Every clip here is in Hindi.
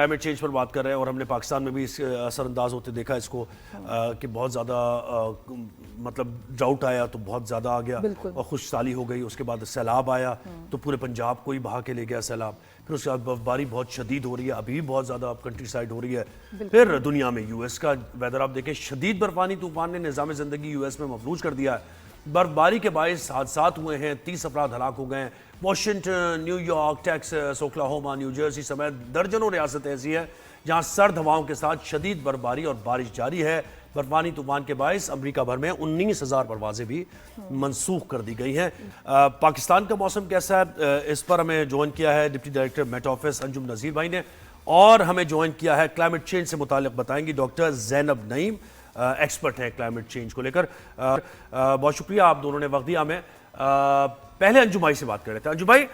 क्लाइमेट चेंज पर बात कर रहे हैं और हमने पाकिस्तान में भी इस असरअंदाज होते देखा इसको कि बहुत ज़्यादा मतलब ड्राउट आया तो बहुत ज़्यादा आ गया और खुशहाली हो गई। उसके बाद सैलाब आया तो पूरे पंजाब को ही बहा के ले गया सैलाब। फिर उसके बाद बर्फबारी बहुत शदीद हो रही है, अभी भी बहुत ज़्यादा कंट्री साइड हो रही है। फिर दुनिया में यूएस का वेदर आप देखें, शदीद बर्फानी तूफान ने निज़ाम ज़िंदगी यूएस में मफलूज कर दिया है। बर्फबारी के बायस हादसात हुए हैं, 30 अफराद हलाक हो गए हैं। Washington, New York, Texas, Oklahoma, new Jersey समेत दर्जनों रियासतें ऐसी हैं जहां सर्द हवाओं के साथ शदीद बर्फबारी और बारिश जारी है। बर्फानी तूफान के बायस अमरीका भर में 19,000 परवाजें भी मनसूख कर दी गई हैं। पाकिस्तान का मौसम कैसा है, इस पर हमें ज्वाइन किया है deputy director Met office Anjum Nazir भाई ने, और हमें ज्वाइन किया है क्लाइमेट चेंज से मुताल्लिक बताएंगी डॉक्टर ज़ैनब नईम, एक्सपर्ट है क्लाइमेट चेंज को लेकर। बहुत शुक्रिया आप दोनों ने वक्त दिया हमें। पहले अंजुम भाई से बात कर रहे थे। अंजुम भाई,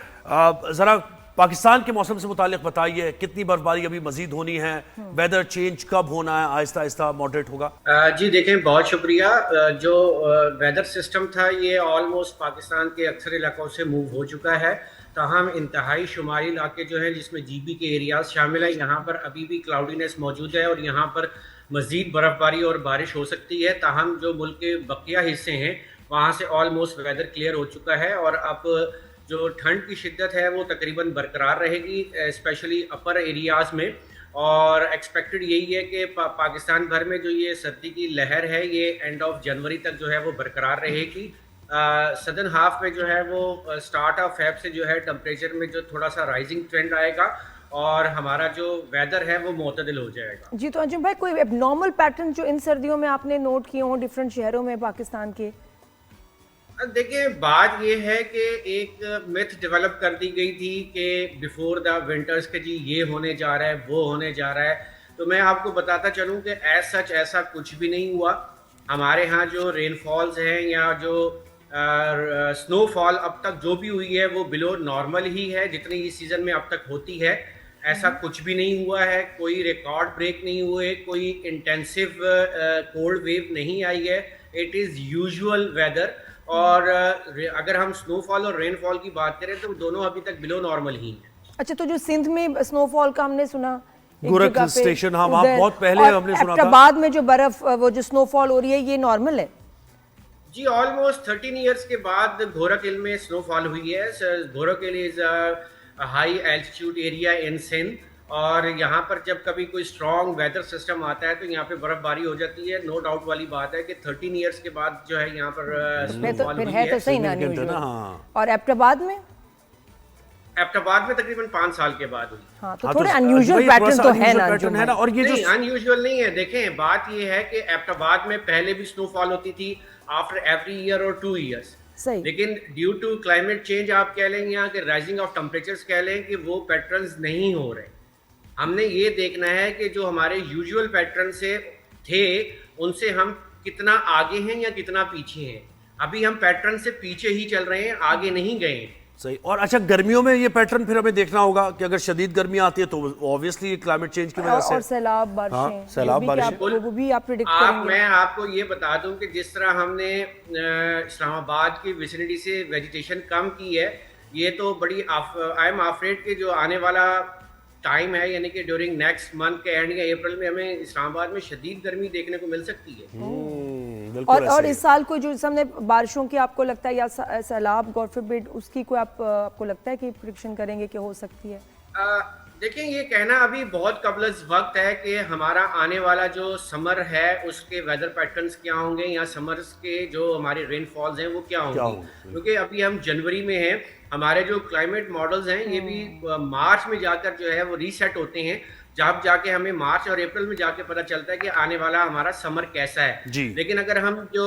जरा पाकिस्तान के मौसम से मुताल्लिक बताइए, कितनी बर्फबारी अभी मजीद होनी है, वेदर चेंज कब होना है, आहिस्ता आहिस्ता मॉडरेट होगा? जी देखें, बहुत शुक्रिया। जो वेदर सिस्टम था ये ऑलमोस्ट पाकिस्तान के अक्सर इलाकों से मूव हो चुका है। ताहम इंतहाई शुमारी इलाके जो हैं जिसमें जीबी के एरियाज शामिल है, यहाँ पर अभी भी क्लाउडीनेस मौजूद है और यहाँ पर मज़ीद बर्फबारी और बारिश हो सकती है। ताहम जो मुल्क के बकिया हिस्से हैं वहाँ से ऑलमोस्ट वेदर क्लियर हो चुका है और अब जो ठंड की शिद्दत है वो तकरीबन बरकरार रहेगी, स्पेशली अपर एरियाज़ में। और एक्सपेक्टेड यही है कि पाकिस्तान भर में जो ये सर्दी की लहर है ये एंड ऑफ जनवरी तक जो है वो बरकरार रहेगी। सदर्न हाफ में जो है वो स्टार्ट ऑफ फेब से जो है टेम्परेचर में जो थोड़ा सा राइजिंग ट्रेंड आएगा और हमारा जो वेदर है वो मुतदिल हो जाएगा। जी, तो अंजुम भाई कोई एबनॉर्मल पैटर्न जो इन सर्दियों में आपने नोट किए हों डिफरेंट शहरों में पाकिस्तान के? देखिए, बात ये है कि एक मिथ डेवलप कर दी गई थी कि बिफोर द विंटर्स के जी ये होने जा रहा है, वो होने जा रहा है। तो मैं आपको बताता चलूं कि एज सच ऐसा कुछ भी नहीं हुआ। हमारे यहाँ जो रेनफॉल्स हैं या जो स्नोफॉल अब तक जो भी हुई है वो बिलो नॉर्मल ही है जितनी इस सीज़न में अब तक होती है। ऐसा कुछ भी नहीं हुआ है, कोई रिकॉर्ड ब्रेक नहीं हुए, कोई इंटेंसिव कोल्ड वेव नहीं आई है। It is usual weather. और अगर हम स्नोफॉल और रेनफॉल की बात करें तो दोनों अभी तक बिलो नॉर्मल ही हैं। अच्छा, तो जो सिंध में स्नोफॉल का हमने सुना गोरख स्टेशन, हाँ वहाँ बहुत पहले हमने सुना था। बाद में जो बर्फ वो जो स्नोफॉल हो रही है ये नॉर्मल है? जी, ऑलमोस्ट 13 इयर्स के बाद घोरकिल में स्नोफॉल हुई है। Ghorkil is high altitude area in Sindh और यहाँ पर जब कभी कोई स्ट्रॉन्ग वेदर सिस्टम आता है तो यहाँ पे बर्फबारी हो जाती है। नो डाउट वाली बात है कि 13 इयर्स के बाद जो है यहाँ पर स्नोफॉल हुई है। तो सही ना अनयूजुअल। और एबटाबाद में? एबटाबाद में तकरीबन 5 साल के बाद हुई। हाँ, तो थोड़े अनयूजुअल पैटर्न तो है ना। और ये नहीं, अनयूजुअल नहीं है। देखें, बात ये है कि एबटाबाद में पहले भी स्नोफॉल होती थी आफ्टर एवरी ईयर और 2 इयर्स। लेकिन ड्यू टू क्लाइमेट चेंज आप कह लें या कि राइजिंग ऑफ टेम्परेचर्स कह लें कि वो पैटर्न्स नहीं हो रहे। हमने ये देखना है कि जो हमारे यूजुअल पैटर्न से थे उनसे हम कितना आगे हैं या कितना पीछे हैं। अभी हम पैटर्न से पीछे ही चल रहे हैं, आगे नहीं गए। सही। और अच्छा, गर्मियों में ये पैटर्न फिर हमें देखना होगा कि अगर शदीद गर्मी आती है तो ऑब्वियसली क्लाइमेट चेंज की वजह से और सैलाब बारिशें, हाँ, सैलाब बारिशें वो भी आप प्रेडिक्ट करेंगे? मैं आपको ये बता दूं कि जिस तरह हमने इस्लामाबाद की विसिनिटी से वेजिटेशन कम की है, ये तो बड़ी आई एम अफ्रेड कि जो आने वाला टाइम है यानी कि ड्यूरिंग नेक्स्ट मंथ के एंड या अप्रैल में हमें इस्लामाबाद में शदीद गर्मी देखने को मिल सकती है। और इस साल को जो सामने बारिशों की आपको लगता है या सैलाब गॉड फॉरबिड उसकी कोई आपको लगता है कि प्रेडिक्शन करेंगे कि हो सकती है? देखें, ये कहना अभी बहुत कबल वक्त है कि हमारा आने वाला जो समर है उसके वेदर पैटर्न्स क्या होंगे या समर्स के जो हमारे रेनफॉल्स हैं वो क्या होंगे, क्योंकि अभी हम जनवरी में हैं। हमारे जो क्लाइमेट मॉडल्स हैं ये भी मार्च में जाकर जो है वो रीसेट होते हैं, जब जाके हमें मार्च और अप्रैल में जाके पता चलता है कि आने वाला हमारा समर कैसा है। लेकिन अगर हम जो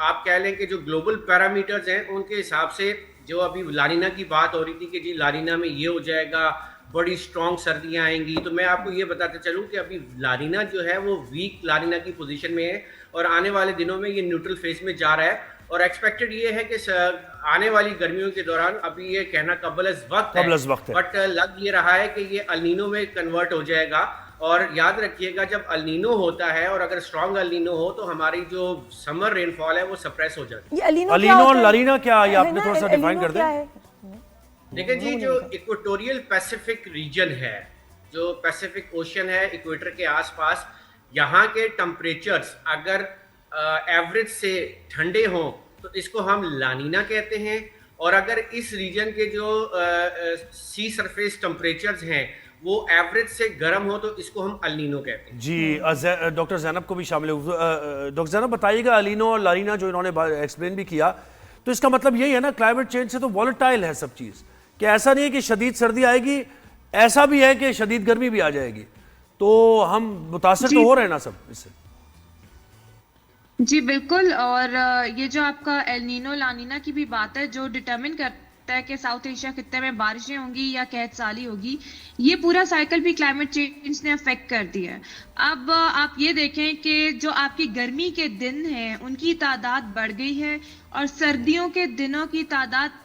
आप कह लें कि जो ग्लोबल पैरामीटर्स हैं उनके हिसाब से जो अभी लानीना की बात हो रही थी कि जी लानीना में ये हो जाएगा, बड़ी स्ट्रॉन्ग सर्दियां आएंगी, तो मैं आपको ये बताते चलूं कि अभी लानीना जो है वो वीक लानीना की पोजीशन में है और आने वाले दिनों में ये न्यूट्रल फेज में जा रहा है। और एक्सपेक्टेड ये है कि आने वाली गर्मियों के दौरान अभी ये कहना कबल वक्त है, बट लग ये रहा है कि ये अल्नीनो में कन्वर्ट हो जाएगा। और याद रखिएगा, जब अल्नीनो होता है और अगर स्ट्रॉन्ग अल्नीनो हो तो हमारी जो समर रेनफॉल है वो सप्रेस हो जाती है। अल्नीनो और लानीना क्या, ये आपने थोड़ा सा डिफाइन कर दें? देखिए जी, जो इक्वेटोरियल पैसिफिक रीजन है, जो पैसिफिक ओशन है इक्वेटर के आसपास, यहाँ के टेम्परेचर्स अगर एवरेज से ठंडे हों तो इसको हम लानीना कहते हैं, और अगर इस रीजन के जो सी सरफेस टेम्परेचर्स हैं वो एवरेज से गर्म हो तो इसको हम अल्नीनो कहते हैं। जी, डॉक्टर जैनब को भी शामिल डॉक्टर जैनब बताइएगा, अलीनो और लानीना जो इन्होंने एक्सप्लेन भी किया, तो इसका मतलब यही है ना, क्लाइमेट चेंज से तो वॉलेटाइल है सब चीज़, कि ऐसा नहीं है कि शदीद सर्दी आएगी, ऐसा भी है कि शदीद गर्मी भी आ जाएगी, तो हम मुतासर तो हो रहे हैं ना सब इससे। जी बिल्कुल, और ये जो आपका एल नीनो लानीना की भी बात है, जो डिटरमिन करता है कि साउथ एशिया खित्ते में बारिशें होंगी या कहत साली होगी, ये पूरा साइकिल भी क्लाइमेट चेंज ने अफेक्ट कर दिया है। अब आप ये देखें कि जो आपकी गर्मी के दिन हैं उनकी तादाद बढ़ गई है और सर्दियों के दिनों की तादाद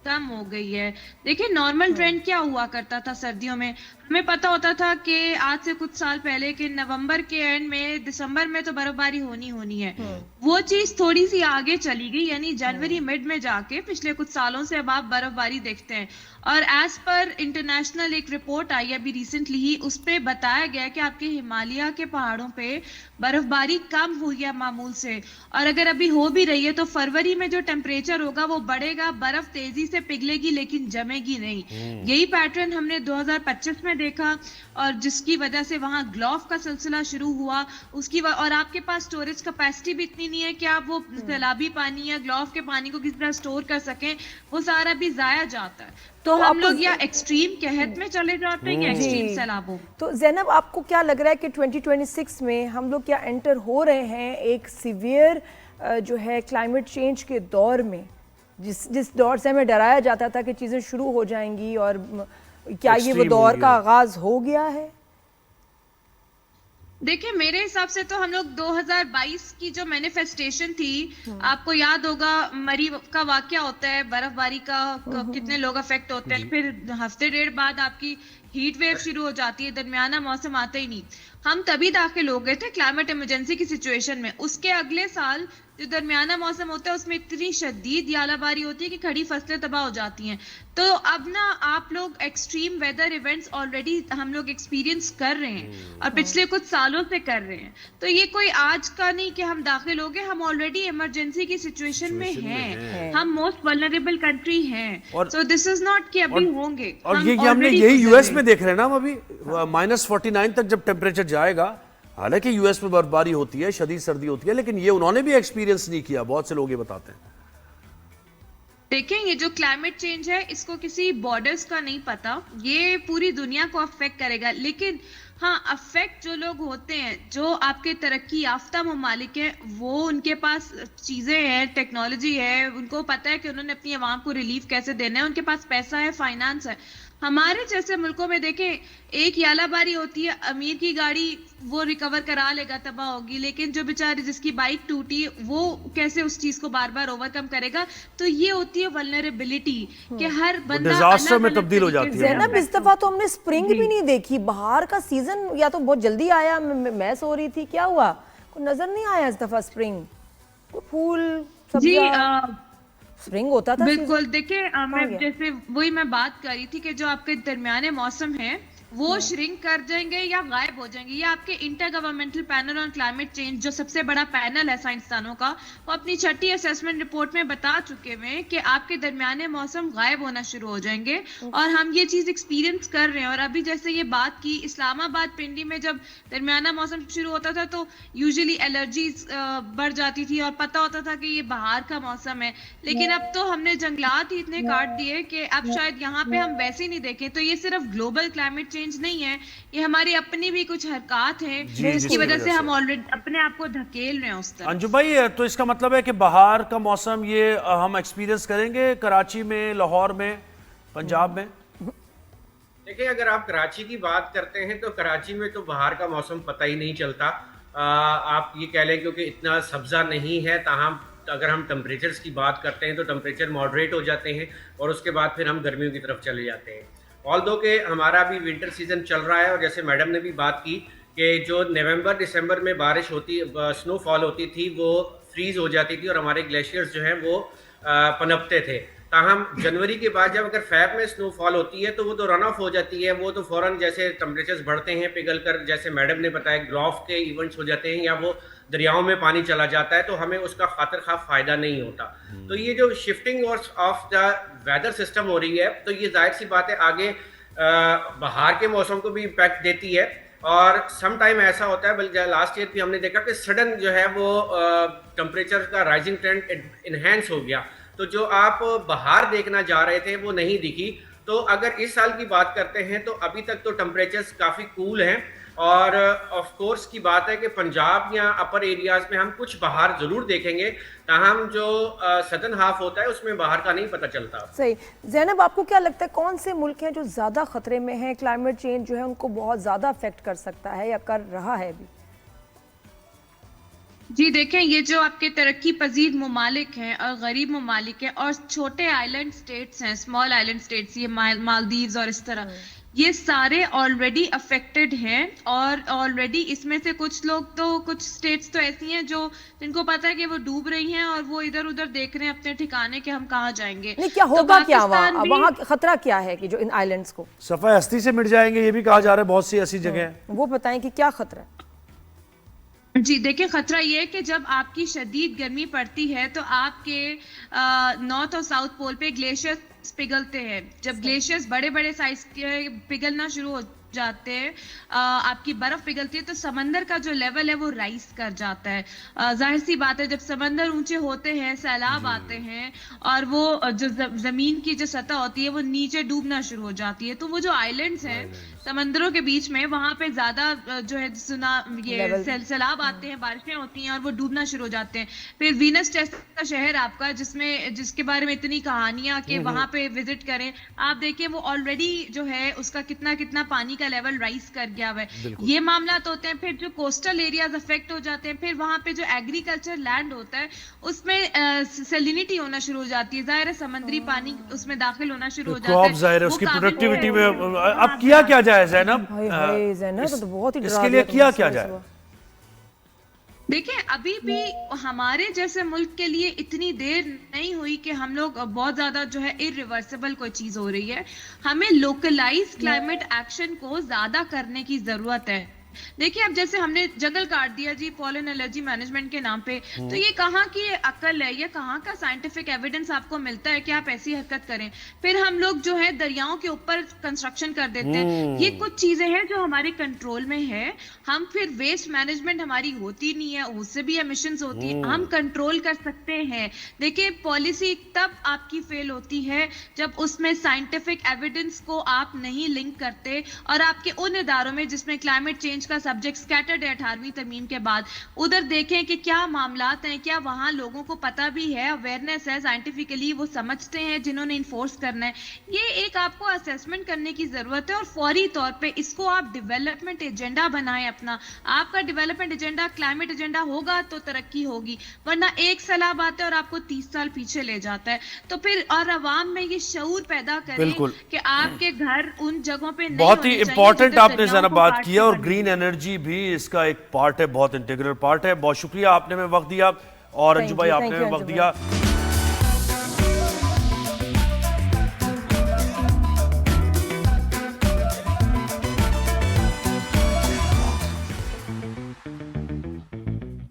कम हो गई है। देखिए नॉर्मल ट्रेंड क्या हुआ करता था सर्दियों में, हमें पता होता था कि आज से कुछ साल पहले कि नवंबर के एंड में दिसंबर में तो बर्फबारी होनी है। वो चीज थोड़ी सी आगे चली गई, यानी जनवरी मिड में जाके पिछले कुछ सालों से अब आप बर्फबारी देखते हैं। और एज पर इंटरनेशनल एक रिपोर्ट आई अभी रिसेंटली ही, उस पे बताया गया कि आपके हिमालय के पहाड़ों पे बर्फबारी कम हुई है मामूल से, और अगर अभी हो भी रही है तो फरवरी में जो टेम्परेचर होगा वो बढ़ेगा, बर्फ तेजी से पिघलेगी लेकिन जमेगी नहीं। यही पैटर्न हमने 2025 में देखा, और जिसकी वजह से वहां ग्लोव का सिलसिला शुरू हुआ। और आपके पास स्टोरेज कैपेसिटी भी इतनी नहीं है कि आप वो सैलाबी पानी या ग्लोव के पानी को किसी तरह स्टोर कर सकें, वो सारा भी जाया जाता है। तो हम लोग या एक्सट्रीम कहत में चले जाते हैं या एक्सट्रीम सैलाबों। तो जैनब, आपको क्या लग रहा है कि 2026 में हम लोग क्या एंटर हो रहे हैं एक सीवियर जो है क्लाइमेट चेंज के दौर में, जिस दौर से हमें डराया जाता था कि चीज़ें शुरू हो जाएंगी, और क्या ये वो दौर का आगाज हो गया है? देखिए मेरे हिसाब से तो हम लोग 2022 की जो मैनिफेस्टेशन थी, आपको याद होगा मरी का वाकया होता है, बर्फबारी का कितने लोग अफेक्ट होते हैं, फिर हफ्ते डेढ़ बाद आपकी हीट वेव शुरू हो जाती है, दरमियाना मौसम आता ही नहीं। हम तभी दाखिल हो गए थे क्लाइमेट इमरजेंसी की सिचुएशन में। उसके अगले साल जो दरमियाना मौसम होता है उसमें इतनी शदीद यालाबारी होती है कि खड़ी फसलें तबाह हो जाती हैं। तो अब ना आप लोग एक्सट्रीम वेदर इवेंट्स ऑलरेडी हम लोग एक्सपीरियंस कर रहे हैं और पिछले कुछ सालों से कर रहे हैं। तो ये कोई आज का नहीं कि हम दाखिल हो गए, हम ऑलरेडी इमरजेंसी की सिचुएशन में हैं। हम मोस्ट वल्नरेबल कंट्री हैं। सो दिस इज नॉट कि अभी होंगे, और ये हमने यही यूएस में देख रहे हैं ना, हम अभी -49 तक जब टेम्परेचर जाएगा, हालांकि यूएस में बर्फबारी होती है, शदीद सर्दी होती है, लेकिन ये उन्होंने भी एक्सपीरियंस नहीं किया, बहुत से लोग ये बताते हैं। देखें ये जो क्लाइमेट चेंज है इसको किसी बॉर्डर्स का नहीं पता, ये पूरी दुनिया को अफेक्ट करेगा। लेकिन हाँ, अफेक्ट जो लोग होते हैं, जो आपके तरक्की याफ्ता ममालिक हैं, वो उनके पास चीजें हैं, टेक्नोलॉजी है, उनको पता है कि उन्होंने अपनी आवाम को रिलीफ कैसे देना है, उनके पास पैसा है, फाइनेंस है। हमारे जैसे मुल्कों में देखें, एक यालाबारी होती है, अमीर की गाड़ी वो रिकवर करा लेगा, तबाह होगी, लेकिन जो बेचारे जिसकी बाइक टूटी वो कैसे उस चीज को बार बार ओवरकम करेगा। तो ये होती है वल्नरेबिलिटी कि हर बंदा डिजास्टर में तब्दील हो जाती है। जैनब, इस दफा तो हमने स्प्रिंग भी नहीं देखी, बाहर का सीजन या तो बहुत जल्दी आया, मैं सो रही थी, क्या हुआ, कोई नजर नहीं आया इस दफा स्प्रिंग, कोई फूल सब्जियां, स्प्रिंग होता था बिल्कुल। देखिए मैं जैसे वही मैं बात कर रही थी कि जो आपके दरमियाने मौसम है वो श्रिंक कर जाएंगे या गायब हो जाएंगे। ये आपके inter governmental panel on climate change, जो सबसे बड़ा पैनल है साइंसदानों का, वो अपनी 6ठी असेसमेंट रिपोर्ट में बता चुके हुए कि आपके दरमियाने मौसम गायब होना शुरू हो जाएंगे, और हम ये चीज एक्सपीरियंस कर रहे हैं। और अभी जैसे ये बात की, इस्लामाबाद पिंडी में जब दरमियाना मौसम शुरू होता था तो यूजुअली एलर्जीज बढ़ जाती थी और पता होता था कि ये बाहर का मौसम है। लेकिन अब तो हमने जंगलात ही इतने काट दिए कि अब शायद यहाँ पे हम वैसे ही नहीं देखें। तो ये सिर्फ ग्लोबल क्लाइमेट चेंज नहीं है, ये हमारी अपनी भी कुछ हरकत हैं जिसकी वजह से हम ऑलरेडी अपने आप को धकेल रहे हैं उस तरफ। अंजू भाई, तो इसका मतलब है कि बाहर का मौसम ये हम एक्सपीरियंस करेंगे कराची में, लाहौर में, पंजाब में? देखिए, अगर आप कराची की बात करते हैं तो कराची में तो बाहर का मौसम पता ही नहीं चलता। आप ये कह लें क्योंकि इतना सब्जा नहीं है, ताहम अगर हम टेम्परेचर्स की बात करते हैं तो टेम्परेचर मॉडरेट हो जाते हैं और उसके बाद फिर हम गर्मियों की तरफ चले जाते हैं। ऑल्दो के हमारा भी विंटर सीजन चल रहा है, और जैसे मैडम ने भी बात की कि जो नवंबर दिसंबर में बारिश होती, स्नोफॉल होती थी, वो फ्रीज हो जाती थी और हमारे ग्लेशियर्स जो हैं वो पनपते थे। ताहम जनवरी के बाद जब अगर फैब में स्नोफॉल होती है तो वो तो रन ऑफ हो जाती है, वो तो फौरन जैसे टेम्परेचर्स बढ़ते हैं पिघल कर, जैसे मैडम ने बताया ग्लॉफ के इवेंट्स हो जाते हैं या वो दरियाओं में पानी चला जाता है, तो हमें उसका खातिर खा फायदा नहीं होता। तो ये जो shifting of the weather system हो रही है, तो ये जाहिर सी बात है आगे बाहर के मौसम को भी इम्पैक्ट देती है। और सम टाइम ऐसा होता है, बल्कि लास्ट ईयर भी हमने देखा कि सडन जो है वो टेम्परेचर का राइजिंग ट्रेंड इन्हेंस हो गया, तो जो आप बाहर देखना जा रहे थे वो नहीं दिखी। तो अगर इस साल की बात करते हैं तो अभी तक तो टेम्परेचर्स काफ़ी कूल हैं, और ऑफ कोर्स की बात है कि पंजाब या अपर एरियाज में हम कुछ बाहर जरूर देखेंगे, ताहम जो सदर्न हाफ होता है उसमें बाहर का नहीं पता चलता। सही। ज़ैनब, आपको क्या लगता है कौन से मुल्क हैं जो ज़्यादा ख़तरे में हैं, क्लाइमेट चेंज जो है उनको बहुत ज़्यादा अफेक्ट कर सकता है या कर रहा है अभी? जी देखें, ये जो आपके तरक्की पजीर ममालिक हैं और गरीब ममालिक हैं और छोटे आइलैंड स्टेट्स हैं, स्मॉल आइलैंड स्टेट्स, ये मालदीव्स और इस तरह, ये सारे ऑलरेडी अफेक्टेड हैं। और ऑलरेडी इसमें से कुछ लोग तो, कुछ स्टेट्स तो ऐसी हैं जो जिनको पता है कि वो डूब रही हैं और वो इधर उधर देख रहे हैं अपने ठिकाने कि हम कहाँ जाएंगे। नहीं, क्या होगा, तो क्या वहाँ खतरा क्या है कि जो इन आइलैंड्स को सफाई हस्ती से मिट जाएंगे, ये भी कहा जा रहा है, बहुत सी ऐसी जगह हैं। वो बताएं कि क्या खतरा है। जी देखिए, खतरा ये है कि जब आपकी शदीद गर्मी पड़ती है तो आपके नॉर्थ और साउथ पोल पे ग्लेशियर्स पिघलते हैं। जब ग्लेशियर्स बड़े बड़े साइज के पिघलना शुरू हो जाते हैं, आपकी बर्फ पिघलती है, तो समंदर का जो लेवल है वो राइज कर जाता है। जाहिर सी बात है, जब समंदर ऊंचे होते हैं, सैलाब आते हैं और वो जो जमीन की जो सतह होती है वो नीचे डूबना शुरू हो जाती है, तो वो जो आइलैंड्स हैं समंदरों के बीच में, वहां पे ज्यादा जो है सैलाब आते हैं, बारिशें होती हैं और वो डूबना शुरू हो जाते हैं। फिर वीनस टेस्ट का शहर आपका, जिसके बारे में इतनी कहानियां कि वहां पे विजिट करें, आप देखिए वो ऑलरेडी जो है उसका कितना कितना पानी का लेवल राइज कर गया है। ये मामला तो होते हैं। फिर जो कोस्टल एरियाज अफेक्ट हो जाते हैं, फिर वहां पे जो एग्रीकल्चर लैंड होता है उसमें सैलिनिटी होना शुरू हो जाती है, जाहिर है समुद्री पानी उसमें दाखिल होना शुरू हो जाता है, जाहिर है उसकी प्रोडक्टिविटी में। अब किया क्या जाए ज़ैनब, तो बहुत ही इसके लिए किया क्या जाए? देखिए, अभी भी हमारे जैसे मुल्क के लिए इतनी देर नहीं हुई कि हम लोग बहुत ज्यादा जो है इरिवर्सिबल कोई चीज हो रही है। हमें लोकलाइज क्लाइमेट एक्शन को ज्यादा करने की जरूरत है। देखिए, अब जैसे हमने जंगल काट दिया जी पॉलन एलर्जी मैनेजमेंट के नाम पे, तो ये कहाँ की अकल है, ये कहाँ का साइंटिफिक एविडेंस आपको मिलता है कि आप ऐसी हरकत करें? फिर हम लोग जो है दरियाओं के ऊपर कंस्ट्रक्शन कर देते हैं। ये कुछ चीजें हैं जो हमारे कंट्रोल में है। हम फिर वेस्ट मैनेजमेंट हमारी होती नहीं है, उससे भी एमिशंस होती है, हम कंट्रोल कर सकते हैं। देखिए, पॉलिसी तब आपकी फेल होती है जब उसमें साइंटिफिक एविडेंस को आप नहीं लिंक करते, और आपके उन इदारों में जिसमें क्लाइमेट चेंज का सब्जेक्ट स्कैटर्ड है 18वीं तरमीम के बाद, उधर देखें कि क्या मामलात हैं, क्या वहां लोगों को पता भी है, अवेयरनेस है, साइंटिफिकली वो समझते हैं जिन्होंने इन्फोर्स करना है। ये एक आपको असेसमेंट करने की जरूरत है और फौरी तौर पे इसको आप डेवलपमेंट एजेंडा बनाएं अपना। आपका डेवलपमेंट एजेंडा क्लाइमेट एजेंडा होगा तो तरक्की होगी, वरना एक सैलाब आता है और आपको 30 साल पीछे ले जाता है। तो फिर और अवाम में ये शऊर पैदा करें कि आपके घर उन जगहों पे नहीं बहुत ही इंपॉर्टेंट आपने ज़रा बात किया, और ग्रीन एनर्जी भी इसका एक पार्ट है, बहुत इंटीग्रल पार्ट है। बहुत शुक्रिया, आपने हमें वक्त दिया, और अंजू भाई आपने हमें वक्त दिया।